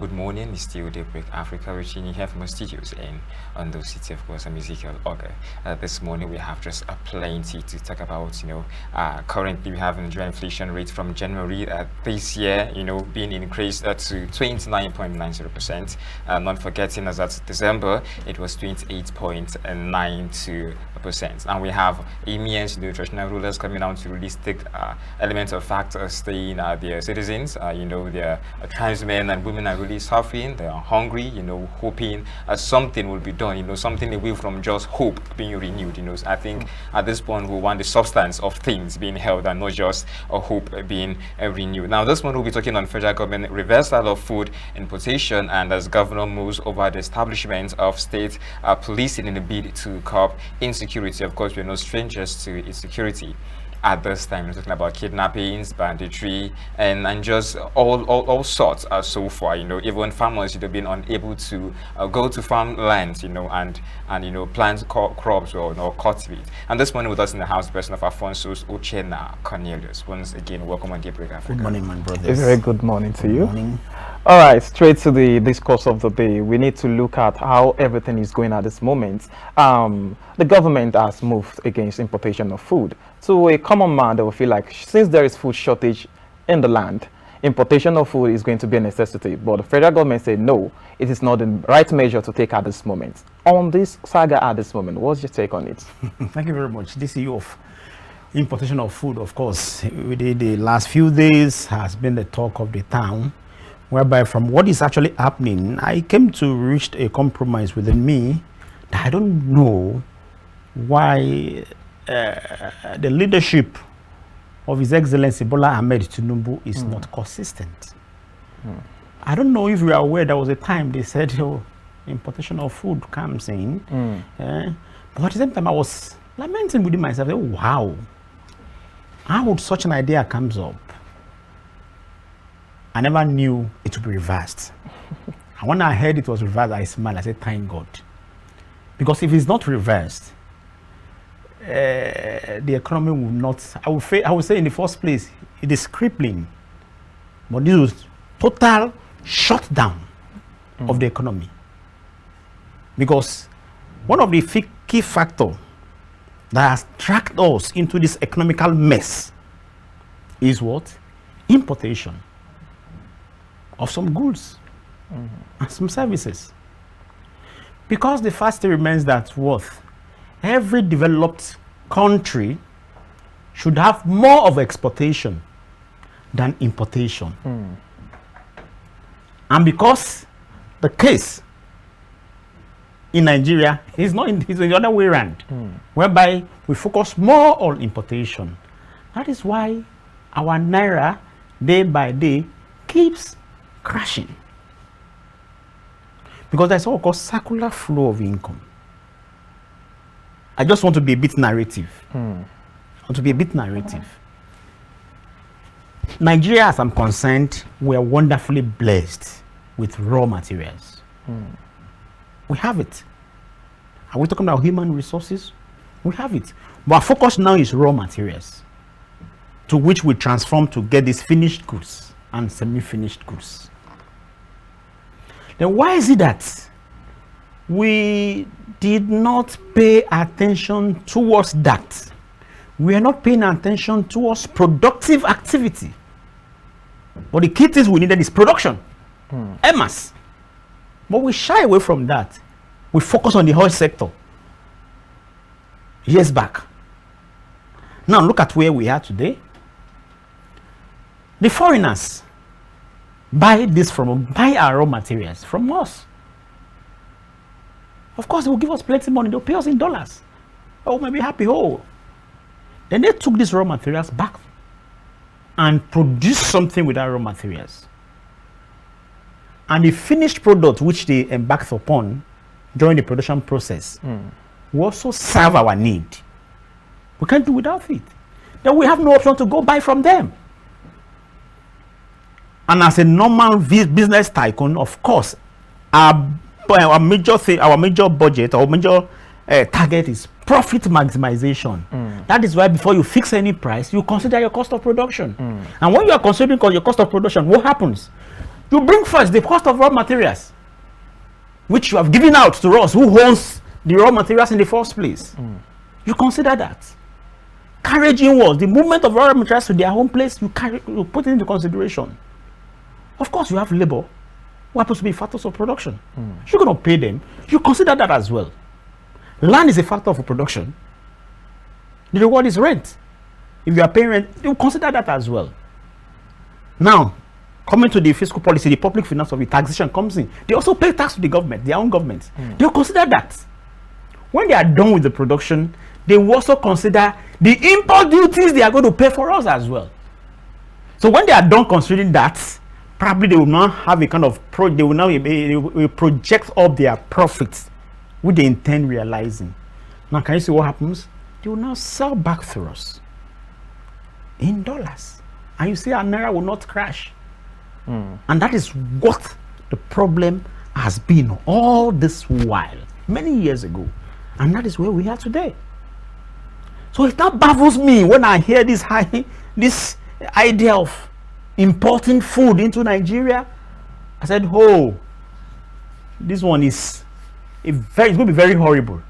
good morning. It's still Daybreak Africa, reaching you here from our studios in Ondo City, of course. I'm Ezekiel, Ogar. This morning we have just a plenty to talk about. Currently we have Nigerian inflation rate from January this year, being increased to 29.90%. Not forgetting as at December, it was 28.92%. And we have emirs, the traditional rulers coming out to really stick elements of factors saying their citizens, their tribesmen and women are really suffering, they are hungry, hoping something will be done, something away from just hope being renewed. So I think at this point we want the substance of things being held and not just a hope being renewed. Now this one will be talking on federal government reversal of food importation, and as governor moves over the establishment of state policing in a bid to curb insecurity. Of course, we're no strangers to insecurity at this time. We're talking about kidnappings, banditry, and just all sorts so far. Even farmers have been unable to go to farmlands, and plant crops or cultivate. And this morning with us in the house, the person of Alphonsus, Uchenna, Cornelius. Once again, welcome on Daybreak Africa. Good morning, my brothers. A very good morning to you. Good morning. All right, straight to the discourse of the day. We need to look at how everything is going at this moment. The government has moved against importation of food. To a common man, they will feel like since there is food shortage in the land, importation of food is going to be a necessity. But the federal government said no, it is not the right measure to take at this moment. On this saga at this moment, what's your take on it? Thank you very much. This issue of importation of food, of course, within the last few days has been the talk of the town, whereby from what is actually happening, I came to reach a compromise within me that I don't know why the leadership of His Excellency Bola Ahmed Tinubu is not consistent. I don't know if you are aware there was a time they said importation of food comes in, but at the same time I was lamenting within myself, wow, how would such an idea comes up? I never knew it would be reversed. And when I heard it was reversed, I smiled. I said, thank God. Because if it's not reversed, the economy will not, I would say in the first place, it is crippling. But this was total shutdown of the economy. Because one of the key factors that has tracked us into this economical mess is what? Importation of some goods and some services. Because the fact remains that every developed country should have more of exportation than importation. And because the case in Nigeria is the other way around, whereby we focus more on importation. That is why our naira day by day keeps crashing. Because there's what we call circular flow of income. I just want to be a bit narrative. Nigeria, as I'm concerned, we are wonderfully blessed with raw materials. We have it. Are we talking about human resources? We have it. But our focus now is raw materials, to which we transform to get these finished goods and semi-finished goods. Then why is it that we did not pay attention towards that? We are not paying attention towards productive activity. But the key things we needed is production. EMAS. But we shy away from that. We focus on the oil sector years back. Now look at where we are today. The foreigners buy our raw materials from us. Of course, they will give us plenty of money. They'll pay us in dollars. Oh, maybe happy. Then they took these raw materials back and produced something with our raw materials. And the finished product which they embarked upon during the production process will also serve our need. We can't do without it. Then we have no option to go buy from them. And as a normal business tycoon, of course, our major budget, our major target is profit maximization. That is why before you fix any price, you consider your cost of production. And when you are considering your cost of production, what happens? You bring first the cost of raw materials, which you have given out to us, who owns the raw materials in the first place. You consider that. Carriage inwards, the movement of raw materials to their home place, you put it into consideration. Of course, you have labor, who happens to be factors of production. You're going to pay them. You consider that as well. Land is a factor of production. The reward is rent. If you are paying rent, you consider that as well. Now, coming to the fiscal policy, the public finance of the taxation comes in. They also pay tax to the government, their own government. They'll consider that. When they are done with the production, they will also consider the import duties they are going to pay for us as well. So when they are done considering that, probably they will now have a kind of they will now project up their profits, which they intend realizing. Now, can you see what happens? They will now sell back to us in dollars, and you see our naira will not crash. And that is what the problem has been all this while, many years ago, and that is where we are today. So it now baffles me when I hear this idea of importing food into Nigeria. I said, oh, this one is it's going to be very horrible.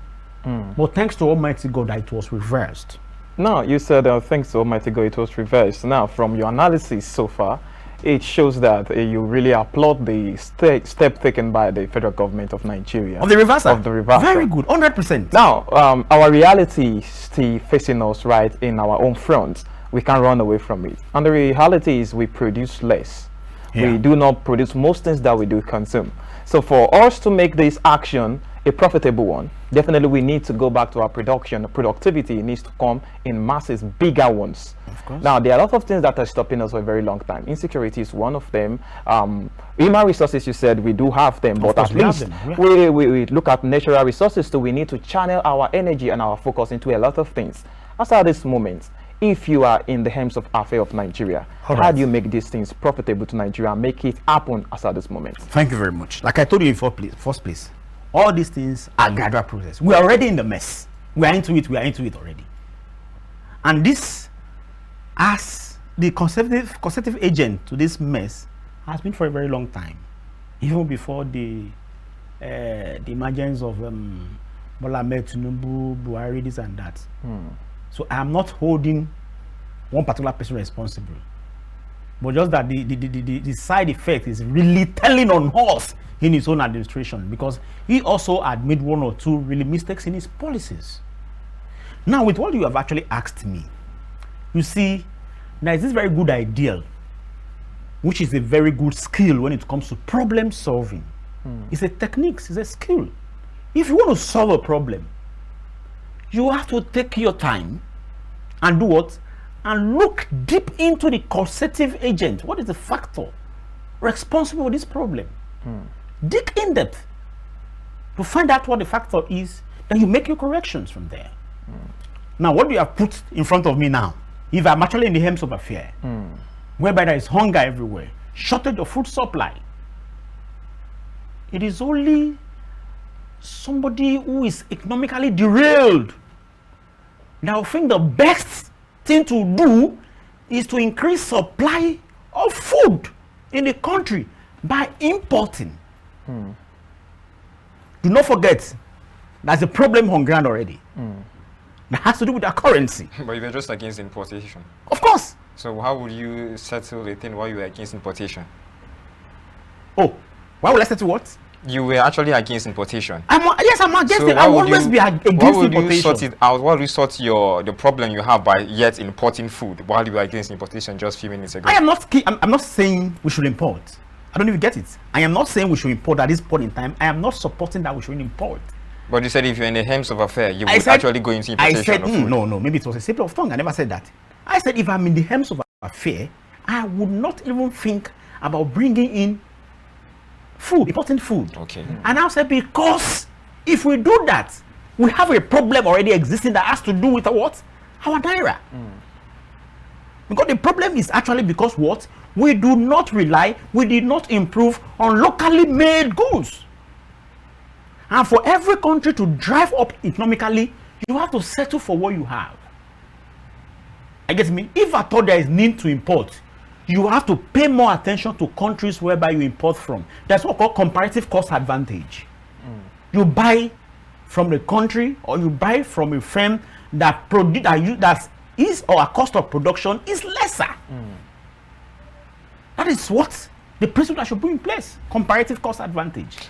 But thanks to Almighty God that it was reversed. Now, you said thanks to Almighty God it was reversed. Now, from your analysis so far, it shows that you really applaud the step taken by the federal government of Nigeria. Of the reversal? Of the reversal. Very good, 100%. Now, our reality is still facing us right in our own front. We can't run away from it. And the reality is we produce less. We do not produce most things that we do consume. So for us to make this action a profitable one, definitely we need to go back to our production. Productivity needs to come in masses, bigger ones. Of course. Now, there are a lot of things that are stopping us for a very long time. Insecurity is one of them. Human resources, you said, we do have them, but at least we look at natural resources, so we need to channel our energy and our focus into a lot of things. As at this moment, if you are in the hands of affair of Nigeria, how do you make these things profitable to Nigeria and make it happen as at this moment? Thank you very much. Like I told you in first place, all these things are gradual process. We are already in the mess. We are into it already. And this, as the conservative agent to this mess, has been for a very long time. Even before the emergence of Bola Ahmed Tinubu, Buhari, this and that. So I am not holding one particular person responsible, but just that the side effect is really telling on us in his own administration, because he also had made one or two really mistakes in his policies. Now, with what you have actually asked me, you see, there is this very good ideal, which is a very good skill when it comes to problem solving. It's a technique, it's a skill. If you want to solve a problem, you have to take your time and do what? And look deep into the causative agent. What is the factor responsible for this problem? Dig in depth to find out what the factor is, then you make your corrections from there. Now, what do you have put in front of me now? If I'm actually in the helms of affair, whereby there is hunger everywhere, shortage of food supply, it is only somebody who is economically derailed now I think the best thing to do is to increase supply of food in the country by importing. Do not forget, there's a problem on ground already. That has to do with our currency. But you were just against importation. Of course. So how would you settle the thing while you were against importation? Oh, why would I settle what? You were actually against importation. Yes, I'm against so it. I will always be against importation. How would you sort it out? What would you sort the problem you have by yet importing food while you were against importation just a few minutes ago? I'm not saying we should import. I don't even get it. I am not saying we should import at this point in time. I am not supporting that we should import. But you said if you're in the hands of affair, you would actually go into importation. I said, of food. No, maybe it was a slip of tongue. I never said that. I said if I'm in the hands of affair, I would not even think about bringing in food, importing food. Okay. And I said because if we do that, we have a problem already existing that has to do with what? Our naira. Because the problem is actually because what? We do not rely, we did not improve on locally made goods. And for every country to drive up economically, you have to settle for what you have. I get me? If I thought there is need to import, you have to pay more attention to countries whereby you import from. That's what called comparative cost advantage. You buy from the country, or you buy from a firm that that is, or a cost of production is lesser. That is what the principle that should be in place. Comparative cost advantage.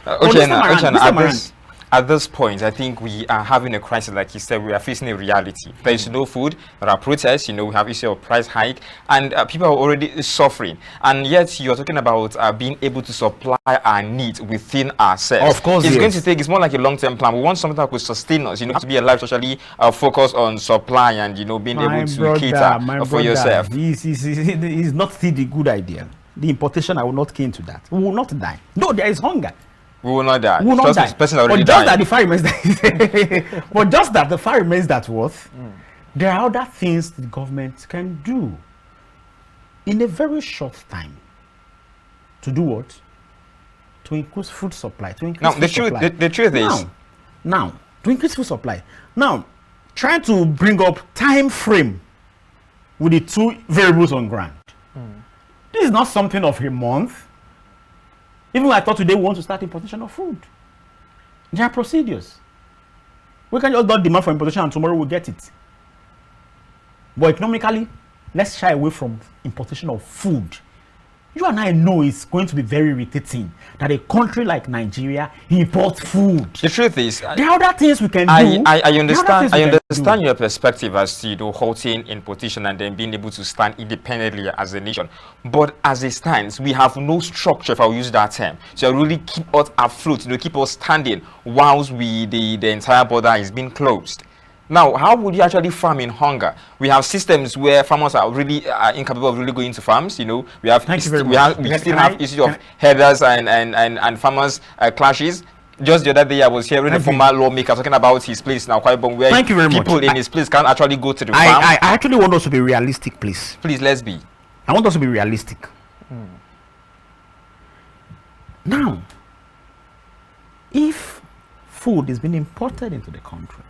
At this point, I think we are having a crisis. Like you said, we are facing a reality. There is no food. There are protests. We have issue of price hike, and people are already suffering. And yet, you are talking about being able to supply our needs within ourselves. Of course, it's going to take. It's more like a long-term plan. We want something that will sustain us. To be alive socially, focus on supply and being able to cater for yourself. It's not still the good idea. The importation, I will not key into that. We will not die. No, there is hunger. We will not die. We will not die. But just that the fact remains that but just that the fact remains that there are other things the government can do in a very short time. To do what? To increase food supply. To increase the truth is now to increase food supply. Now, trying to bring up time frame with the two variables on ground. This is not something of a month. Even I thought today we want to start importation of food. There are procedures. We can just not demand for importation and tomorrow we'll get it. But economically, let's shy away from importation of food. You and I know it's going to be very irritating that a country like Nigeria imports food. The truth is, there are other things we can do. I understand your perspective as to halting importation and then being able to stand independently as a nation. But as it stands, we have no structure, if I will use that term, to really keep us afloat, keep us standing whilst the entire border is being closed. Now, how would you actually farm in hunger? We have systems where farmers are really incapable of really going to farms. We have we still have issues of herders and farmers clashes. Just the other day, I was hearing a former lawmaker talking about his place now, where people in his place can't actually go to the farm. I actually want us to be realistic, please. Please, let's be. I want us to be realistic. Now, if food is being imported into the country,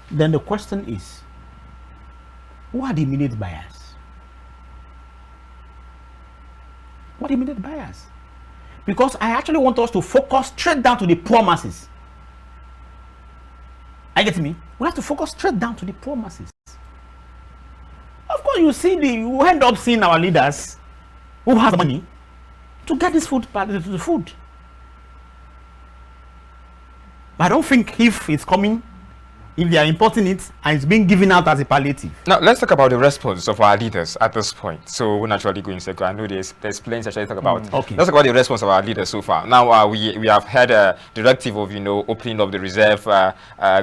then the question is, who are the immediate buyers? What immediate buyers? Because I actually want us to focus straight down to the poor masses. I get me? We have to focus straight down to the poor masses. Of course, you end up seeing our leaders who have money to get this food to the food. But I don't think if it's coming, if they are importing it and it's being given out as a palliative. Now, let's talk about the response of our leaders at this point. So we're naturally going to I know there's plenty to talk about. Okay. Let's talk about the response of our leaders so far. Now, we have had a directive of, opening up the reserve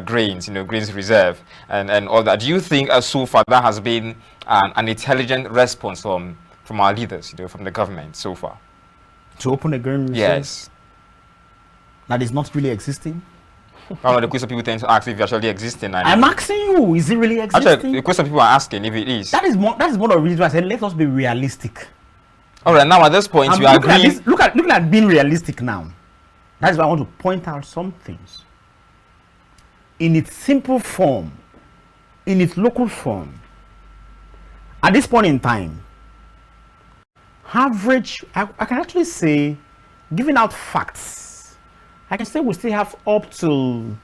grains, grains reserve and all that. Do you think so far that has been an intelligent response from our leaders, from the government so far? To open a grain reserve? Yes. That is not really existing? The question people tend to ask if it's actually existing. I'm asking you, is it really existing? Actually, the question people are asking if it is. That is one of the reasons why I said let us be realistic. All right, now at this point, you agree. Look at being realistic now. That is why I want to point out some things. In its simple form, in its local form, at this point in time, average, I can actually say, giving out facts, I can say we still have up to,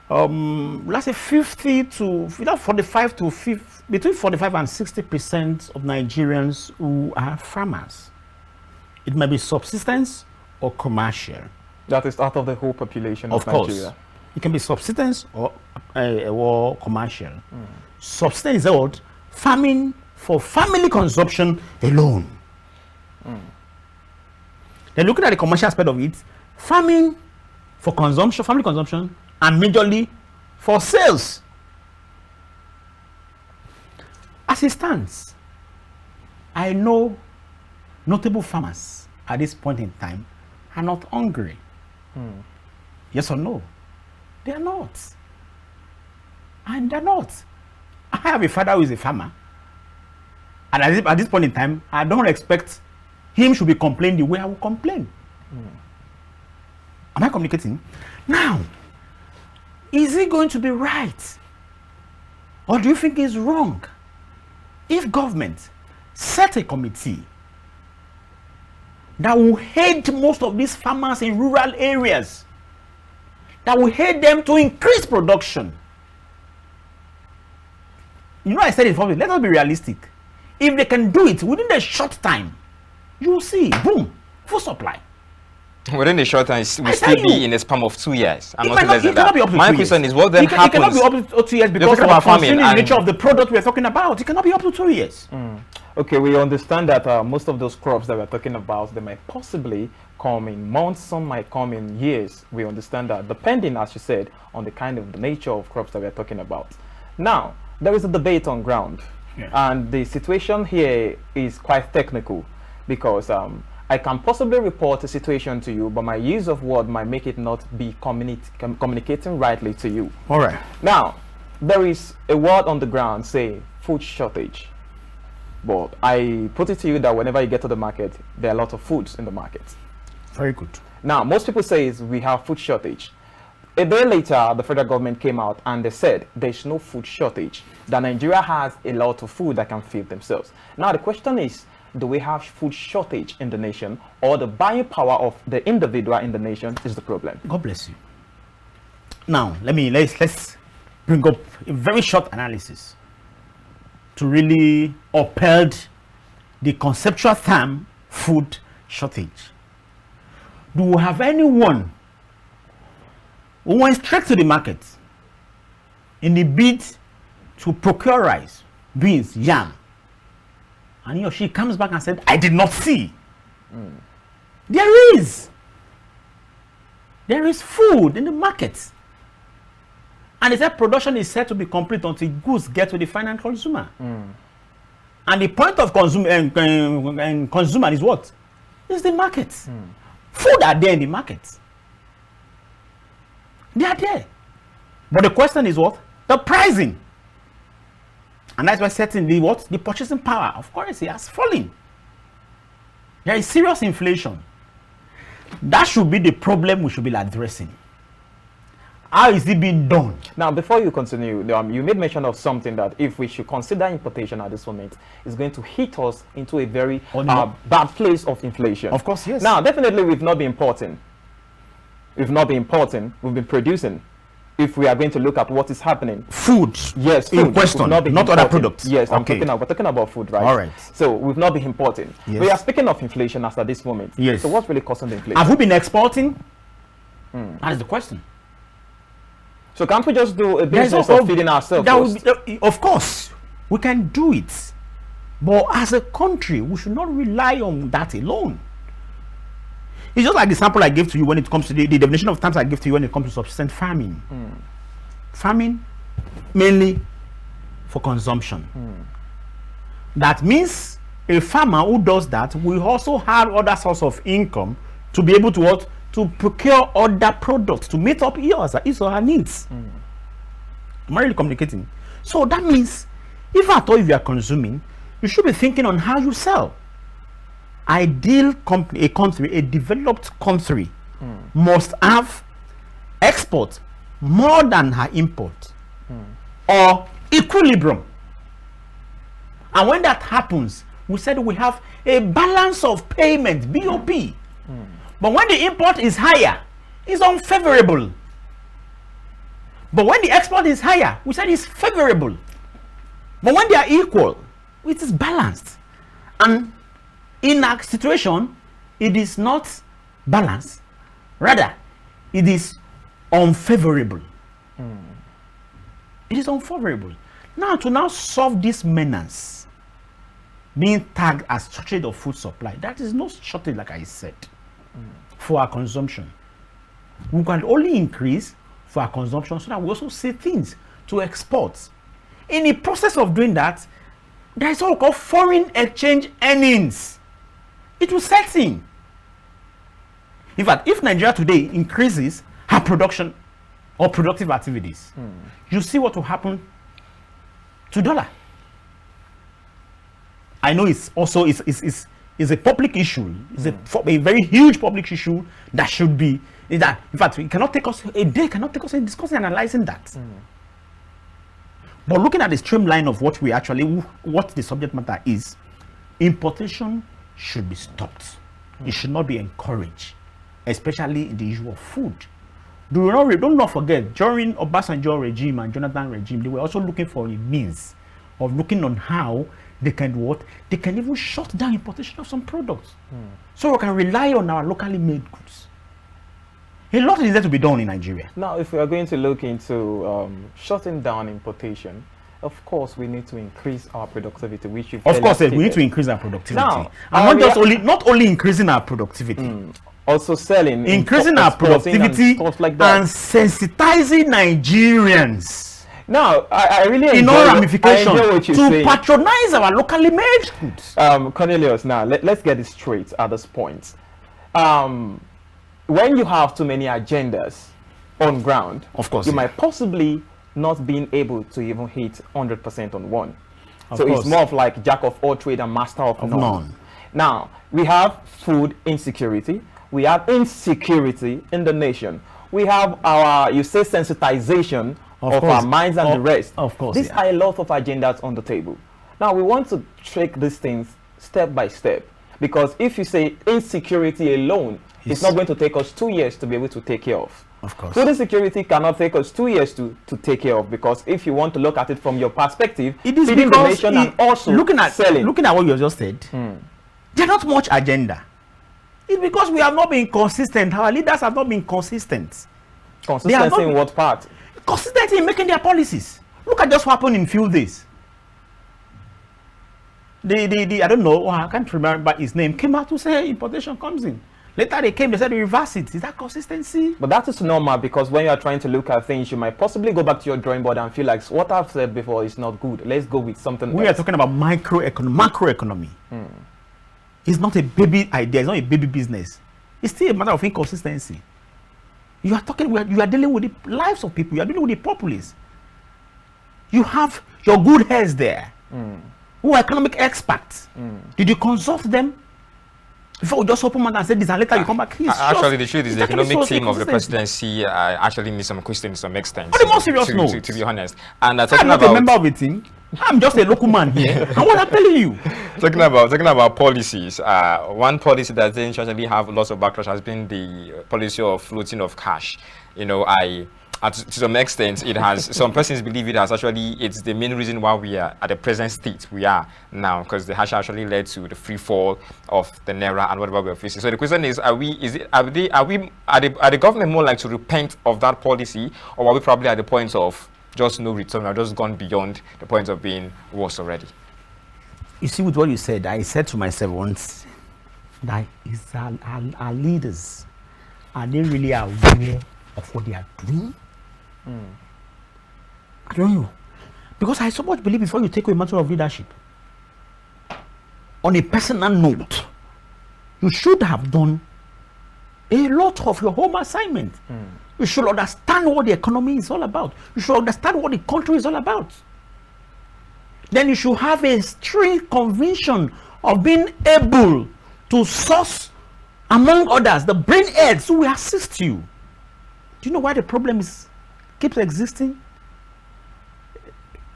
let's say 50 to 45 to 50, between 45 and 60% of Nigerians who are farmers. It may be subsistence or commercial. That is out of the whole population of Nigeria. Course. It can be subsistence or commercial. Subsistence is what? Farming for family consumption alone. Then looking at the commercial aspect of it, farming for consumption, family consumption, and majorly for sales. As it stands, I know notable farmers at this point in time are not hungry. Yes or no? They are not. And they're not. I have a father who is a farmer. And at this point in time, I don't expect him should be complaining the way I will complain. Am I communicating? Now, is it going to be right? Or do you think it's wrong if government set a committee that will aid most of these farmers in rural areas, that will aid them to increase production. You know, I said it before, let us be realistic. If they can do it within a short time, you will see, boom, full supply. Within the short time, we still be in a span of 2 years. I'm not less than that. that. My question is, what then happens? It cannot be up to 2 years because of the consuming nature of the product we're talking about. It cannot be up to 2 years. Okay, we understand that most of those crops that we're talking about, they might possibly come in months, some might come in years. We understand that, depending, as you said, on the kind of the nature of crops that we're talking about. Now, there is a debate on ground, and the situation here is quite technical because I can possibly report a situation to you, but my use of word might make it not be communicating rightly to you. All right. Now, there is a word on the ground, say, food shortage. But I put it to you that whenever you get to the market, there are a lot of foods in the market. Very good. Now, most people say we have food shortage. A day later, the federal government came out and they said there's no food shortage, that Nigeria has a lot of food that can feed themselves. Now, the question is, do we have food shortage in the nation, or the buying power of the individual in the nation is the problem? God bless you. Now, let's bring up a very short analysis to really uphold the conceptual term food shortage. Do we have anyone who went straight to the market in the bid to procure rice, beans, yam, and he or she comes back and said, I did not see? There is food in the market, and they said production is said to be complete until goods get to the final consumer. And the point of consumer is what? Is the market. Food are there in the market. They are there. But the question is what? The pricing. And that's why certainly what? The purchasing power of currency has fallen. There is serious inflation. That should be the problem we should be addressing. How is it being done? Now, before you continue, you made mention of something that if we should consider importation at this moment, it's going to hit us into a very bad place of inflation. Of course, yes. Now, definitely we've not been importing. We've not been importing, we've been producing. If we are going to look at what is happening. Food. Yes, in question, not other products. Yes, okay. we're talking about food, right? All right. So we've not been importing. Yes. We are speaking of inflation as at this moment. Yes. So what's really causing the inflation? Have we been exporting? That is the question. So can't we just do a business of feeding ourselves? Of course, we can do it. But as a country, we should not rely on that alone. It's just like the sample I gave to you when it comes to the definition of terms I give to you when it comes to subsistence farming. Farming mainly for consumption. That means a farmer who does that will also have other source of income to be able to what? To procure other products to meet up his or her needs. Am I really communicating? So that means if at all you are consuming, you should be thinking on how you sell. Ideal company, a developed country must have export more than her import or equilibrium. And when that happens, we said we have a balance of payment, BOP. But when the import is higher, it's unfavorable. But when the export is higher, we said it's favorable. But when they are equal, it is balanced. And in our situation, it is not balanced. Rather, it is unfavorable. It is unfavorable. Now, to solve this menace, being tagged as shortage of food supply, that is no shortage, like I said, for our consumption. We can only increase for our consumption so that we also see things to export. In the process of doing that, there is what we call foreign exchange earnings. It will set in. In fact, if Nigeria today increases her production or productive activities, you see what will happen to dollar. I know it's also is a public issue. It's a very huge public issue that should be. In fact, it cannot take us a day. Cannot take us in discussing and analyzing that. But looking at the streamline of what the subject matter is, importation should be stopped. It should not be encouraged, especially in the issue of food. Do not forget, during Obasanjo regime and Jonathan regime, they were also looking for a means of looking on how they can do what? They can even shut down importation of some products. So we can rely on our locally made goods. A lot is there to be done in Nigeria. Now, if we are going to look into shutting down importation, of course, we need to increase our productivity, which you've of course, we need to increase our productivity. Now, and not only increasing our productivity, also selling, increasing our productivity and stuff like that, and sensitizing Nigerians. Now, I really in all ramifications to saying. Patronize our locally made goods. Cornelius, now let's get it straight at this point. When you have too many agendas on ground, of course, you might possibly not being able to even hit 100% on one. So course. It's more of like jack of all trade and master of none. Now, we have food insecurity. We have insecurity in the nation. We have our, sensitization of our minds and the rest. Of course. These are a lot of agendas on the table. Now, we want to take these things step by step. Because if you say insecurity alone, it's not going to take us 2 years to be able to take care of. Of course. Food insecurity cannot take us 2 years to take care of, because if you want to look at it from your perspective, it is feeding the nation and also looking at what you just said, there's not much agenda. It's because we have not been consistent. Our leaders have not been consistent. Consistency in what part? Consistency in making their policies. Look at just what happened in few days. I don't know, I can't remember his name, came out to say importation comes in. Later they came, they said reverse it. Is that consistency? But that is normal, because when you are trying to look at things, you might possibly go back to your drawing board and feel like what I've said before is not good. Let's go with something We else. are talking about macroeconomy. It's not a baby idea, it's not a baby business. It's still a matter of inconsistency. You are dealing with the lives of people, you are dealing with the populace. You have your good heads there, who are economic experts. Did you consult them? Before we just open mouth and say this, and later you come back. Actually, the truth is the economic team of the presidency actually needs some questions to some extent. On a more serious note, to be honest, and I'm not a member of the team. I'm just a local man here. And what I'm telling you, talking about policies, one policy that didn't actually have lots of backlash has been the policy of floating of cash. To some extent, it has. Some persons believe it's the main reason why we are at the present state we are now, because the has actually led to the free fall of the naira and whatever we are facing. So the question is, are the government more like to repent of that policy, or are we probably at the point of just no return, or just gone beyond the point of being worse already? You see, with what you said, I said to myself once that our leaders, are they really aware of what they are doing? I don't know, because I so much believe before you take a matter of leadership, on a personal note, you should have done a lot of your home assignment. You should understand what the economy is all about. You should understand what the country is all about. Then you should have a strict conviction of being able to source, among others, the brain heads who will assist you. Do you know why the problem keeps existing?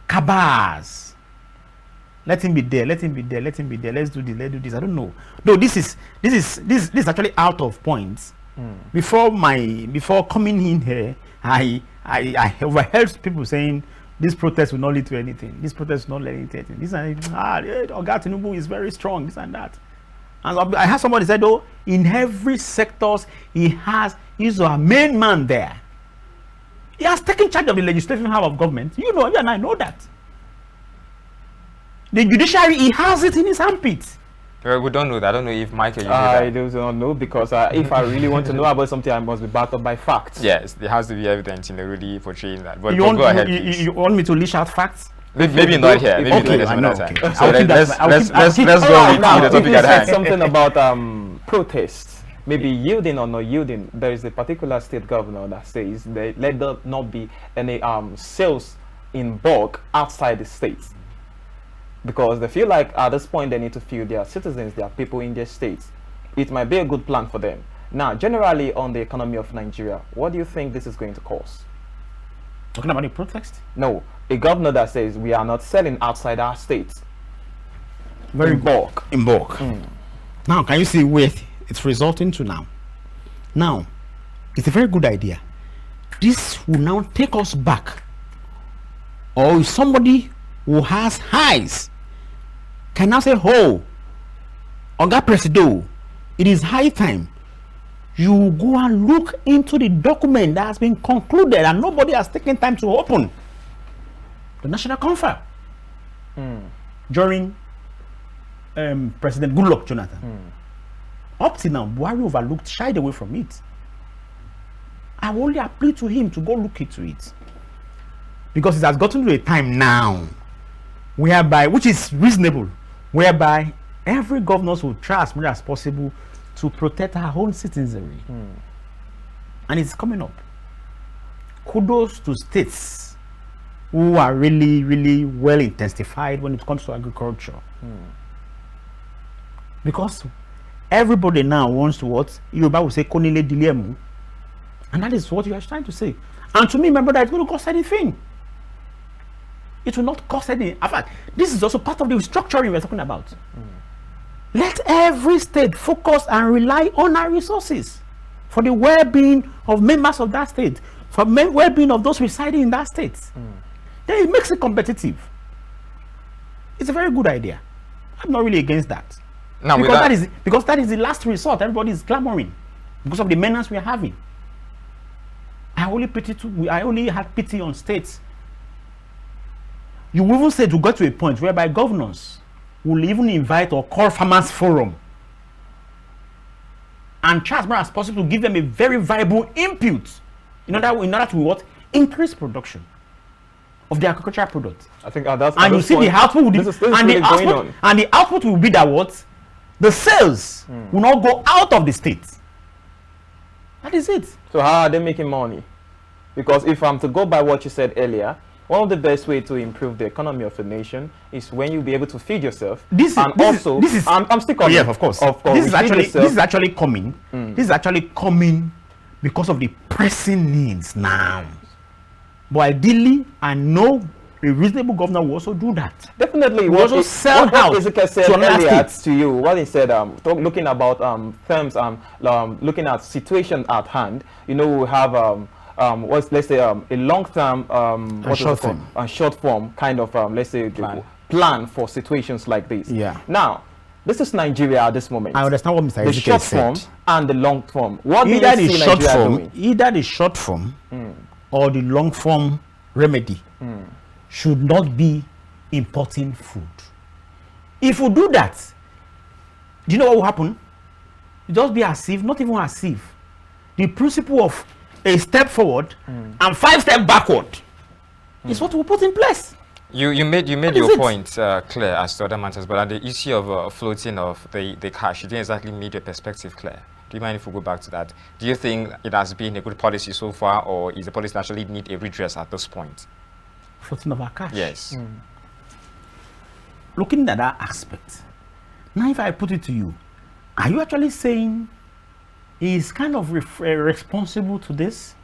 Cabals. Let him be there. Let him be there. Let him be there. Let's do this. Let's do this. I don't know. No, this is actually out of points. Before coming in here, I overheard people saying this protest will not lead to anything. This protest will not lead to anything. This and Ogar Tinubu is very strong. This and that. And I had somebody said, oh, in every sectors he's our main man there. He has taken charge of the legislative arm of government. You and I know that. The judiciary, he has it in his armpit. Well, we don't know that. I don't know if Michael, I do not know, because if I really want to know about something, I must be backed up by facts. Yes, there has to be evidence in really portraying that. But go ahead, you want me to leash out facts? Maybe not here. Maybe okay, another time. Okay. So let's go with the topic at hand. Something about protests. Maybe yielding or not yielding. There is a particular state governor that says that let there not be any sales in bulk outside the states, because they feel like at this point they need to feel their citizens, their people in their states. It might be a good plan for them. Now, generally on the economy of Nigeria, what do you think this is going to cause? Talking about a protest? No, a governor that says we are not selling outside our states. Very in bulk. In bulk. Now, can you see where it's resulting to now? Now, it's a very good idea. This will now take us back. Or if somebody who has eyes can now say, oh, Ogar Presido, it is high time you go and look into the document that has been concluded and nobody has taken time to open. The National Conference during President Goodluck Jonathan. Up till now, Buhari overlooked, shied away from it. I will only appeal to him to go look into it. Because it has gotten to a time now whereby, which is reasonable, whereby every governor will try as much as possible to protect our own citizenry. And it's coming up. Kudos to states who are really, really well intensified when it comes to agriculture. Because everybody now wants to what? Yoruba will say, Konile Dilemu. And that is what you are trying to say. And to me, my brother, it's going to cost anything. It will not cost anything. In fact, this is also part of the restructuring we're talking about. Let every state focus and rely on our resources for the well-being of members of that state, for the well-being of those residing in that state. Then it makes it competitive. It's a very good idea. I'm not really against that. Now, because that is the last resort. Everybody is clamoring because of the menace we are having. I only had pity on states. You even said to get to a point whereby governors will even invite or call farmers forum and try as much as possible to give them a very viable input in order to what? Increase production of the agricultural product. I think that's and you see the output will the output will be that what? The sales will not go out of the state. That is it. So how are they making money? Because if I'm to go by what you said earlier, one of the best way to improve the economy of a nation is when you be able to feed yourself. I'm still coming. Yeah, of course. This is actually coming. This is actually coming because of the pressing needs now. But ideally, I know a reasonable governor will also do that. Definitely. Will also sell out Ezekiel said earlier to you. What he said, looking about terms, looking at situation at hand. You know, we have let's say a long-term a short form kind of let's say plan for situations like this. Yeah. Now, this is Nigeria at this moment. I understand what Mr. The Ezekiel short form said. and the long form. What either do you see Nigeria doing? Either the short form or the long form remedy should not be importing food. If we do that, do you know what will happen? It just be as if, not even as if, the principle of a step forward and 5 steps backward is what we'll put in place. You made your point clear as to other matters, but on the issue of floating of the cash, you didn't exactly make your perspective clear. Do you mind if we go back to that? Do you think it has been a good policy so far, or is the policy actually need a redress at this point? Floating of our cash? Yes. Looking at that aspect, now if I put it to you, are you actually saying he is kind of responsible to this?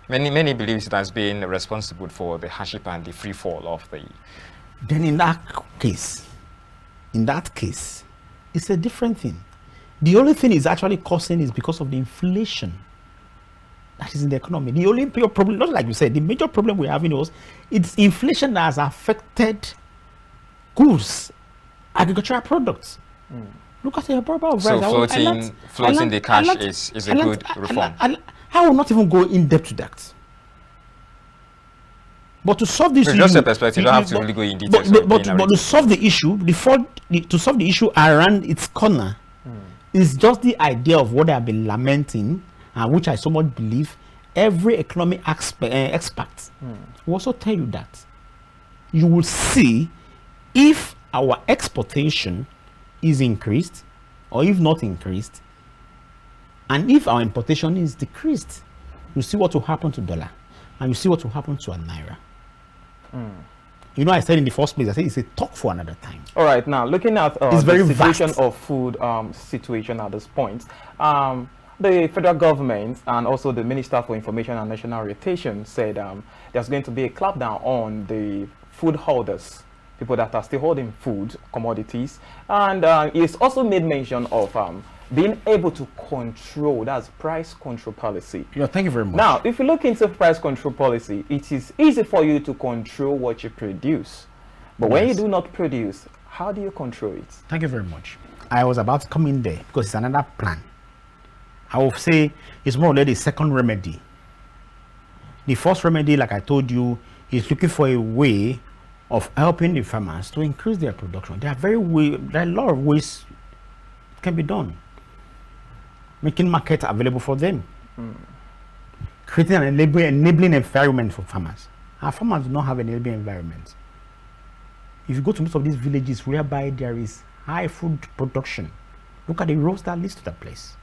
Many believe it has been responsible for the hardship and the free fall of the... Then in that case, it's a different thing. The only thing is actually causing is because of the inflation that is in the economy. The only problem, not like you said, the major problem we're having is it's inflation that has affected goods, agricultural products. Look at the problem of rice. So floating the cash is a good reform. I will not even go in depth to that. But to solve this issue, just a perspective, you don't have to really go in details. But to solve the issue, to solve the issue around its corner, is just the idea of what I've been lamenting, and which I somewhat believe every economic expert will also tell you that you will see if our exportation is increased or if not increased, and if our importation is decreased, you see what will happen to dollar, and you see what will happen to a naira. You know, I said in the first place, I said it's a talk for another time. All right, now looking at it's very the situation vast. of food situation at this point, the federal government and also the Minister for Information and National Orientation said there's going to be a clampdown on the food holders, people that are still holding food, commodities. And it's also made mention of being able to control, that's price control policy. Yeah, thank you very much. Now, if you look into price control policy, it is easy for you to control what you produce. But when you do not produce, how do you control it? Thank you very much. I was about to come in there because it's another plan. I will say it's more or less the second remedy. The first remedy, like I told you, is looking for a way of helping the farmers to increase their production. There are a lot of ways it can be done. Making markets available for them. Creating an enabling environment for farmers. Our farmers do not have an enabling environment. If you go to most of these villages whereby there is high food production, look at the roads that leads to that place.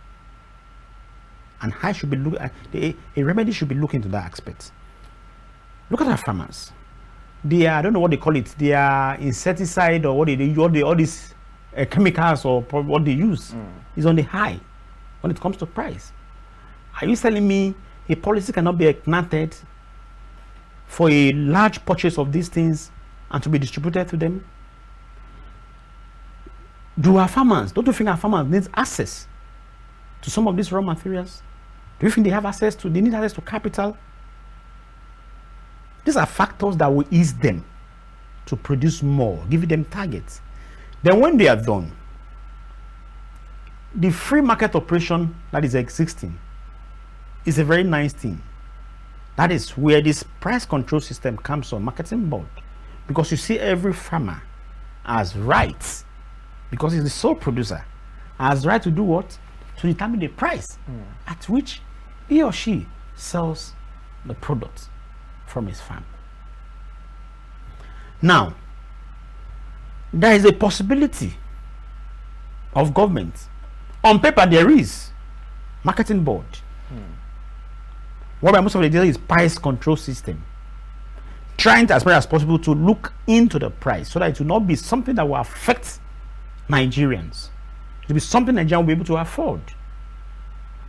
And how should be look at a remedy should be looking to that aspect. Look at our farmers. They are, I don't know what they call it. They are insecticide or what they do, all these chemicals or what they use is on the high when it comes to price. Are you telling me a policy cannot be enacted for a large purchase of these things and to be distributed to them? Don't you think our farmers need access to some of these raw materials? Do you think they need access to capital? These are factors that will ease them to produce more, give them targets. Then when they are done, the free market operation that is existing is a very nice thing. That is where this price control system comes on, marketing board. Because you see every farmer has rights, because he's the sole producer, has right to do what? To determine the price at which he or she sells the product from his farm. Now, there is a possibility of government. On paper, there is marketing board. What most of the deal is price control system. Trying to, as much as possible, to look into the price so that it will not be something that will affect Nigerians. It will be something Nigerians will be able to afford.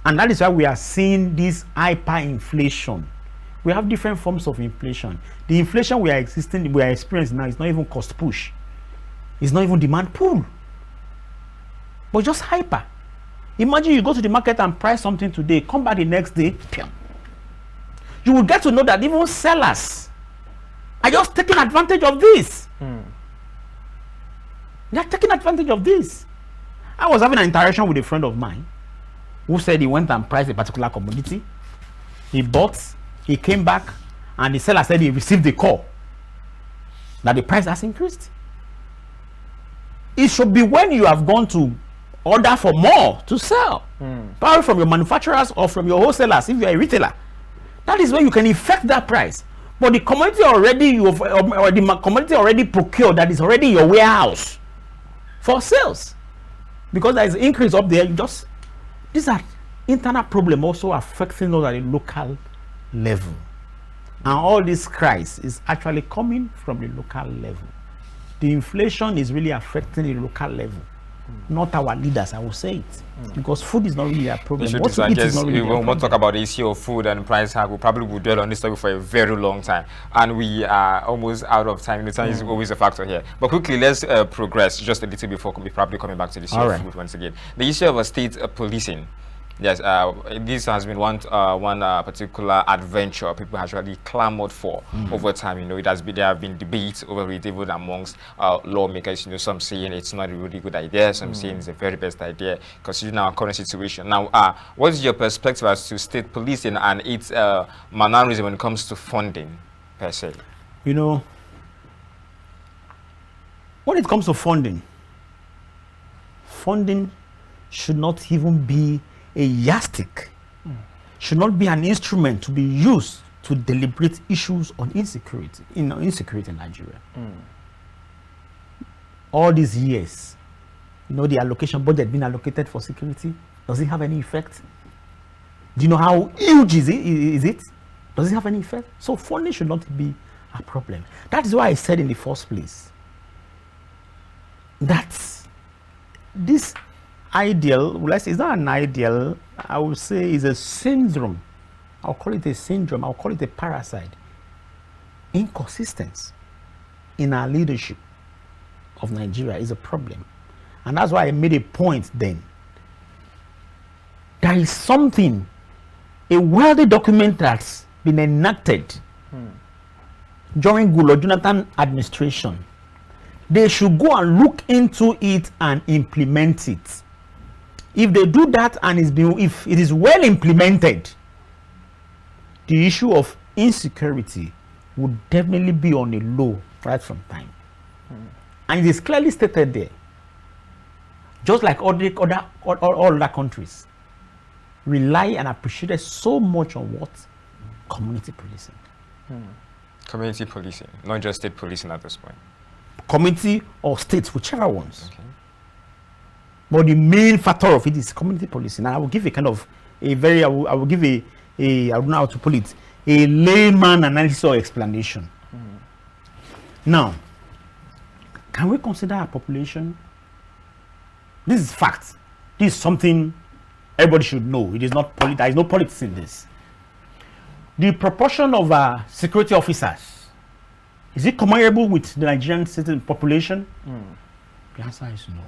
And that is why we are seeing this hyperinflation. We have different forms of inflation. The inflation we are experiencing now is not even cost push. It's not even demand pull. But just hyper. Imagine you go to the market and price something today, come back the next day, you will get to know that even sellers are just taking advantage of this. They are taking advantage of this. I was having an interaction with a friend of mine who said he went and priced a particular commodity. He bought, he came back, and the seller said he received the call that the price has increased. It should be when you have gone to order for more to sell, probably from your manufacturers or from your wholesalers if you are a retailer. That is when you can affect that price. But the commodity already procured, that is already in your warehouse for sales, because there is an increase up there. These are internal problem also affecting us at a local level, and all this crisis is actually coming from the local level. The inflation is really affecting the local level, not our leaders. I will say it, because food is not really a problem. What to eat is not really a problem. We won't talk about the issue of food and price hike. We probably will dwell on this topic for a very long time, and we are almost out of time. The time is always a factor here. But quickly, let's progress just a little before we probably coming back to the issue of food once again. The issue of state policing. Yes, this has been one particular adventure people actually clamored for over time. You know, there have been debates over it even amongst lawmakers. You know, some saying it's not a really good idea, some saying it's the very best idea considering our current situation. Now, what is your perspective as to state policing and its mannerism when it comes to funding per se? You know, when it comes to funding should not even be a yardstick, should not be an instrument to be used to deliberate issues on insecurity in Nigeria. All these years, you know, the allocation budget being allocated for security, does it have any effect? Do you know how huge is it? Does it have any effect? So funding should not be a problem. That is why I said in the first place that this ideal. Let's say it's not an ideal. I would say it's a syndrome. I'll call it a syndrome. I'll call it a parasite. Inconsistency in our leadership of Nigeria is a problem. And that's why I made a point then. There is something, a wealthy document that's been enacted during Goodluck Jonathan administration. They should go and look into it and implement it. If they do that and if it is well implemented, the issue of insecurity would definitely be on a low right from time. And it is clearly stated there. Just like all other countries rely and appreciate so much on what? Community policing. Community policing, not just state policing at this point. Community or states, whichever ones. Okay. But the main factor of it is community policing. And I will give a kind of a very, I will give a I don't know how to put it, a layman analysis or explanation. Now, can we consider our population? This is fact. This is something everybody should know. It is not there is no politics in this. The proportion of security officers, is it comparable with the Nigerian citizen population? The answer is no.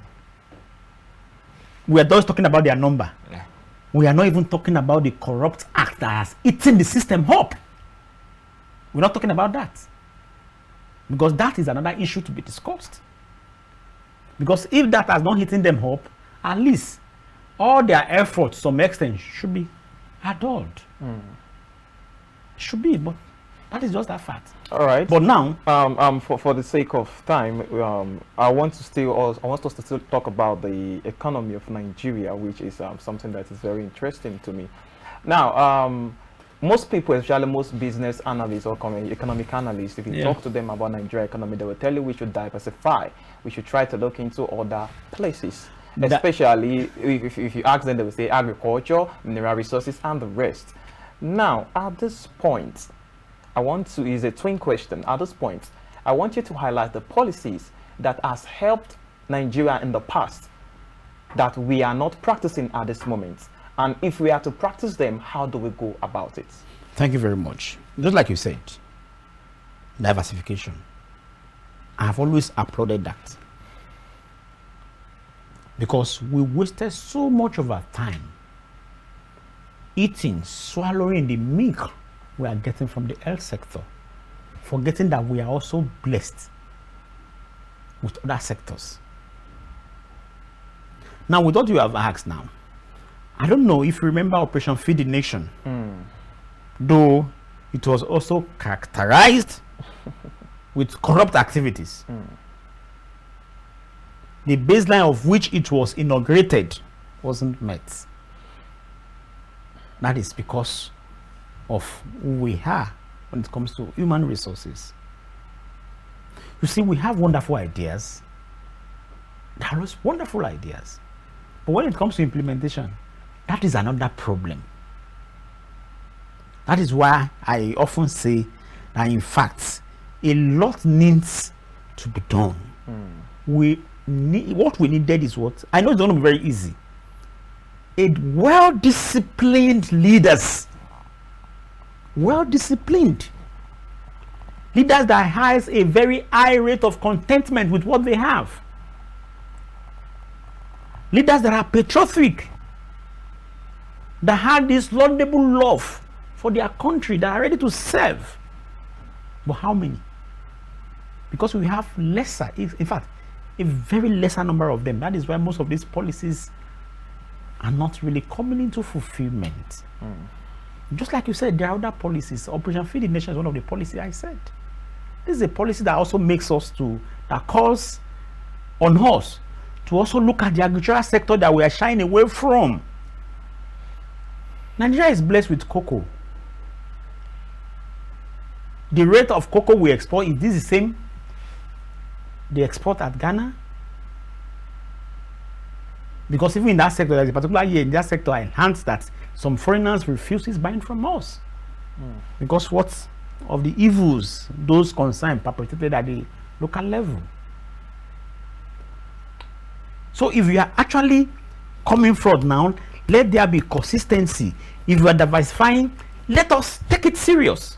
We are just talking about their number. Yeah. We are not even talking about the corrupt act that has eaten the system up. We're not talking about that. Because that is another issue to be discussed. Because if that has not eaten them up, at least all their efforts to some extent should be adored. Should be, but that is just that fact. All right. But now, for the sake of time, I want us to still talk about the economy of Nigeria, which is something that is very interesting to me. Now, most people, especially most business analysts or economic analysts, if you talk to them about Nigeria economy, they will tell you we should diversify. We should try to look into other places. Especially if you ask them, they will say agriculture, mineral resources, and the rest. Now, at this point, is a twin question. At this point, I want you to highlight the policies that has helped Nigeria in the past that we are not practicing at this moment. And if we are to practice them, how do we go about it? thank you very much. Just like you said, diversification. I have always applauded that. Because we wasted so much of our time eating, swallowing the milk we are getting from the health sector, forgetting that we are also blessed with other sectors. Now, with what you have asked now, I don't know if you remember Operation Feed the Nation, though it was also characterized with corrupt activities. The baseline of which it was inaugurated wasn't met. That is because of who we are when it comes to human resources. You see, we have wonderful ideas. There are wonderful ideas. But when it comes to implementation, that is another problem. That is why I often say that, in fact, a lot needs to be done. What we needed is what? I know it's going to be very easy. A well-disciplined leaders. Well-disciplined. Leaders that has a very high rate of contentment with what they have. Leaders that are patriotic. That have this laudable love for their country, that are ready to serve. But how many? Because we have lesser, in fact, a very lesser number of them. That is why most of these policies are not really coming into fulfillment. Just like you said, there are other policies. Operation Feed the Nation is one of the policies I said. This is a policy that also makes us that calls on us to also look at the agricultural sector that we are shying away from. Nigeria is blessed with cocoa. The rate of cocoa we export, is this the same they export at Ghana? Because even in that sector, there's a particular year in that sector I enhanced that some foreigners refuses buying from us. Because what of the evils those concerned perpetrated at the local level. So if you are actually coming forth now, let there be consistency. If we are diversifying, let us take it serious.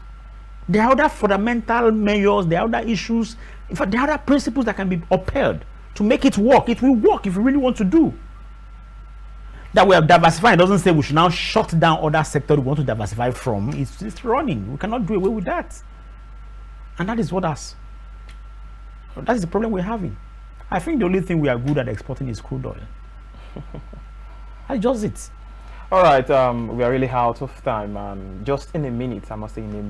There are other fundamental measures, there are other issues, in fact, there are other principles that can be upheld to make it work. It will work if we really want to do. That we are diversifying doesn't say we should now shut down other sectors we want to diversify from. It's running. We cannot do away with that. And that is that is the problem we're having. I think the only thing we are good at exporting is crude oil. That's just it. All right, we are really out of time. Just in a minute, I must say in a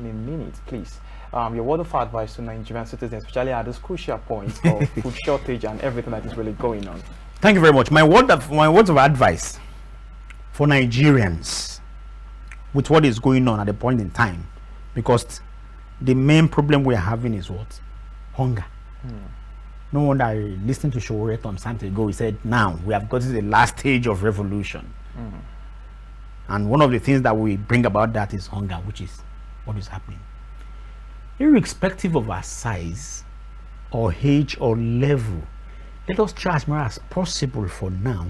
minute, please. Your word of advice to Nigerian citizens, especially at this crucial point of food shortage and everything that is really going on. Thank you very much. My words of advice for Nigerians with what is going on at the point in time, because the main problem we are having is what? Hunger. No wonder I listened to Showore some time ago. He said, now we have got to the last stage of revolution. And one of the things that we bring about that is hunger, which is what is happening. Irrespective of our size or age or level, let us try as much as possible for now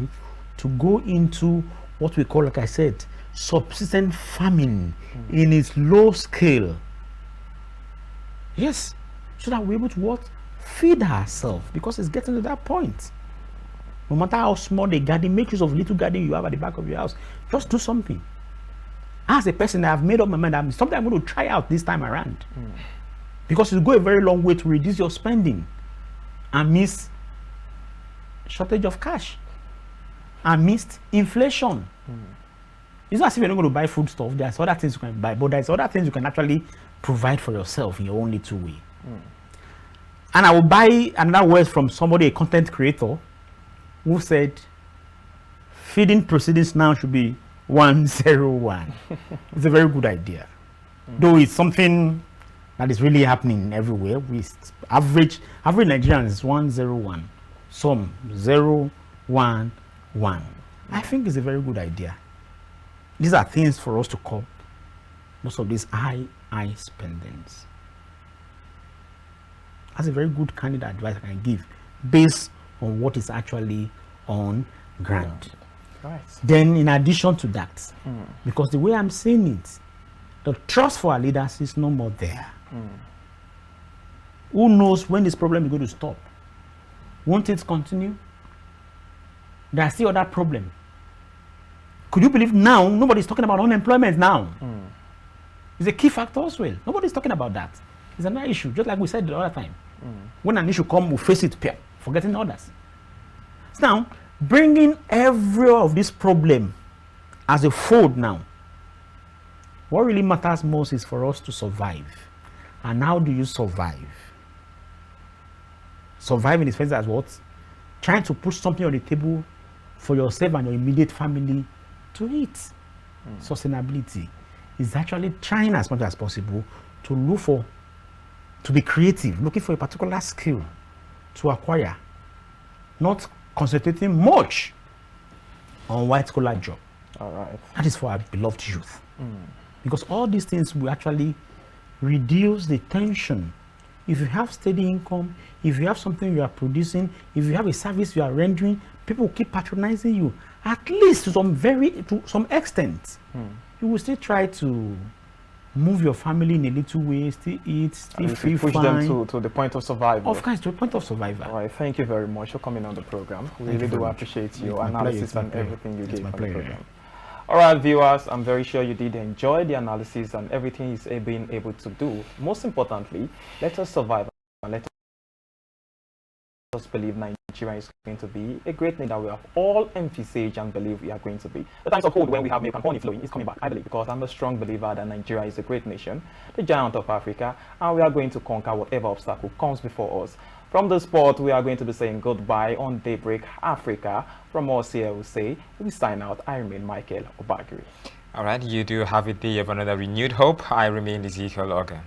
to go into what we call, like I said, subsistence farming in its low scale. Yes, so that we're able to what? Feed ourselves, because it's getting to that point. No matter how small the garden, make use of little garden you have at the back of your house. Just do something. As a person, I have made up my mind that something I'm going to try out this time around. Because it'll go a very long way to reduce your spending amidst shortage of cash, amidst inflation. It's not as if you're not going to buy food stuff. There's other things you can buy, but there's other things you can actually provide for yourself in your own little way. And I will buy another word from somebody, a content creator, who said feeding proceedings now should be 101. It's a very good idea. Though it's something that is really happening everywhere. We average Nigerians is 101. Some 011. I think it's a very good idea. These are things for us to curb most of these high spendings. That's a very good kind of advice I can give based on what is actually on ground. Right. Then in addition to that, because the way I'm seeing it, the trust for our leaders is no more there. Who knows when this problem is going to stop? Won't it continue? There are still other problems. Could you believe now nobody's talking about unemployment now? It's a key factor as well. Nobody's talking about that. It's another issue, just like we said the other time. When an issue comes, we face it, forgetting others. So now, bringing every of this problem as a fold now, what really matters most is for us to survive. And how do you survive? Surviving is first as what? Trying to put something on the table for yourself and your immediate family to eat. Sustainability is actually trying as much as possible to look for, to be creative, looking for a particular skill to acquire, not concentrating much on white collar job. All right. That is for our beloved youth. Because all these things will actually reduce the tension. If you have steady income, if you have something you are producing, if you have a service you are rendering, people will keep patronizing you. At least to some extent. You will still try to move your family in a little way, still eat, still feel push fine. them to the point of survival. Of course, to the point of survival. All right, thank you very much for coming on the program. We really do appreciate your analysis and everything you gave on the program. All right, viewers, I'm very sure you did enjoy the analysis and everything he's been able to do. Most importantly, let us survive and let us believe Nigeria is going to be a great nation that we have all envisaged and believe we are going to be. The times of old when we have milk and honey flowing is coming back, I believe, because I'm a strong believer that Nigeria is a great nation, the giant of Africa, and we are going to conquer whatever obstacle comes before us. From the spot, we are going to be saying goodbye on Daybreak Africa. From us here, we say, we sign out. I remain Michael Obagiri. All right, you do have a day of another renewed hope. I remain Ezekiel Ogar.